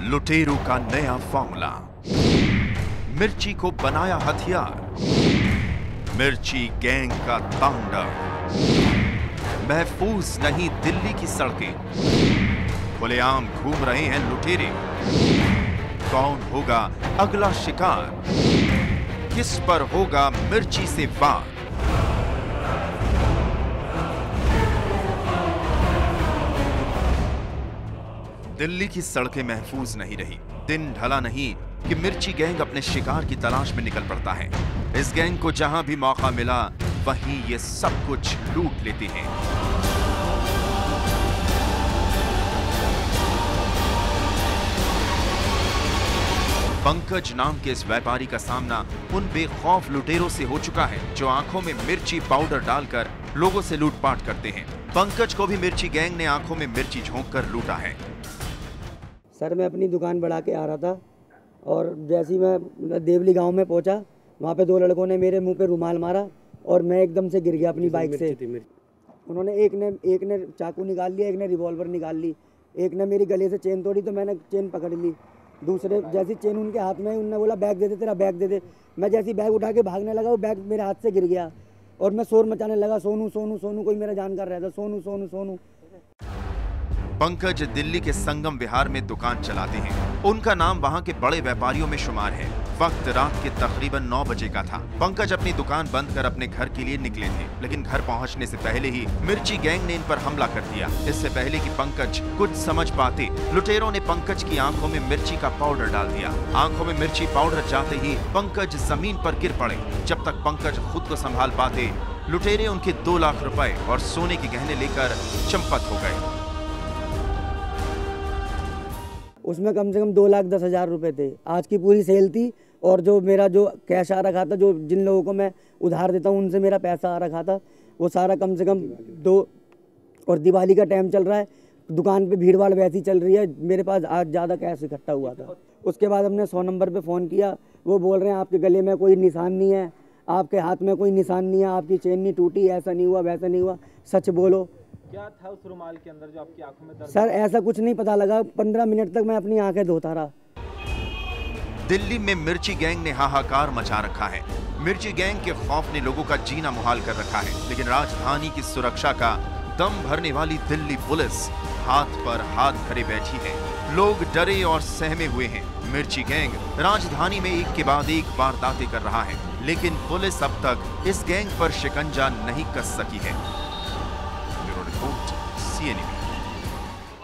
लुटेरों का नया फॉर्मूला, मिर्ची को बनाया हथियार, मिर्ची गैंग का तांडव। महफूज नहीं दिल्ली की सड़कें, खुलेआम घूम रहे हैं लुटेरे। कौन होगा अगला शिकार, किस पर होगा मिर्ची से वार? दिल्ली की सड़कें महफूज नहीं रही। दिन ढला नहीं कि मिर्ची गैंग अपने शिकार की तलाश में निकल पड़ता है। इस गैंग को जहां भी मौका मिला वहीं ये सब कुछ लूट लेते हैं। पंकज नाम के इस व्यापारी का सामना उन बेखौफ लुटेरों से हो चुका है जो आंखों में मिर्ची पाउडर डालकर लोगों से लूटपाट करते हैं। पंकज को भी मिर्ची गैंग ने आंखों में मिर्ची झोंककर लूटा है। सर, मैं अपनी दुकान बढ़ा के आ रहा था और जैसे ही मैं देवली गांव में पहुंचा, वहां पे दो लड़कों ने मेरे मुंह पे रुमाल मारा और मैं एकदम से गिर गया अपनी बाइक से। उन्होंने एक ने चाकू निकाल लिया, एक ने रिवॉल्वर निकाल ली, एक ने मेरी गले से चेन तोड़ी तो मैंने चेन पकड़ ली। दूसरे जैसी चेन उनके हाथ में, उन्होंने बोला बैग दे दे, तेरा बैग दे दे। मैं जैसी बैग उठा के भागने लगा, वो बैग मेरे हाथ से गिर गया और मैं शोर मचाने लगा, सोनू सोनू सोनू। कोई मेरा जानकार रहता, सोनू सोनू सोनू। पंकज दिल्ली के संगम विहार में दुकान चलाते हैं। उनका नाम वहां के बड़े व्यापारियों में शुमार है। वक्त रात के तकरीबन 9 बजे का था। पंकज अपनी दुकान बंद कर अपने घर के लिए निकले थे, लेकिन घर पहुंचने से पहले ही मिर्ची गैंग ने इन पर हमला कर दिया। इससे पहले कि पंकज कुछ समझ पाते, लुटेरों ने पंकज की आंखों में मिर्ची का पाउडर डाल दिया। आंखों में मिर्ची पाउडर जाते ही पंकज जमीन पर गिर पड़े। जब तक पंकज खुद को संभाल पाते, लुटेरे उनके 2 लाख रुपए और सोने के गहने लेकर चंपत हो गए। उसमें कम से कम 2,10,000 रुपए थे। आज की पूरी सेल थी और जो मेरा जो कैश आ रखा था, जो जिन लोगों को मैं उधार देता हूँ उनसे मेरा पैसा आ रखा था, वो सारा कम से कम 2। और दिवाली का टाइम चल रहा है, दुकान पे भीड़ भाड़ वैसी चल रही है, मेरे पास आज ज़्यादा कैश इकट्ठा हुआ था। उसके बाद हमने 100 नंबर पे फ़ोन किया। वो बोल रहे हैं आपके गले में कोई निशान नहीं है, आपके हाथ में कोई निशान नहीं है, आपकी चेन नहीं टूटी, ऐसा नहीं हुआ, वैसा नहीं हुआ, सच बोलो। क्या था उस रुमाल के अंदर जो आपकी आंखों में दर्द? सर, ऐसा कुछ नहीं पता लगा। 15 मिनट तक मैं अपनी आंखें धोता रहा। दिल्ली में मिर्ची गैंग ने हाहाकार मचा रखा है। मिर्ची गैंग के खौफ ने लोगों का जीना मुहाल कर रखा है, लेकिन राजधानी की सुरक्षा का दम भरने वाली दिल्ली पुलिस हाथ पर हाथ धरे बैठी है। लोग डरे और सहमे हुए हैं। मिर्ची गैंग राजधानी में एक के बाद एक वारदातें कर रहा है, लेकिन पुलिस अब तक इस गैंग पर शिकंजा नहीं कस सकी है। Bureau report, CNN।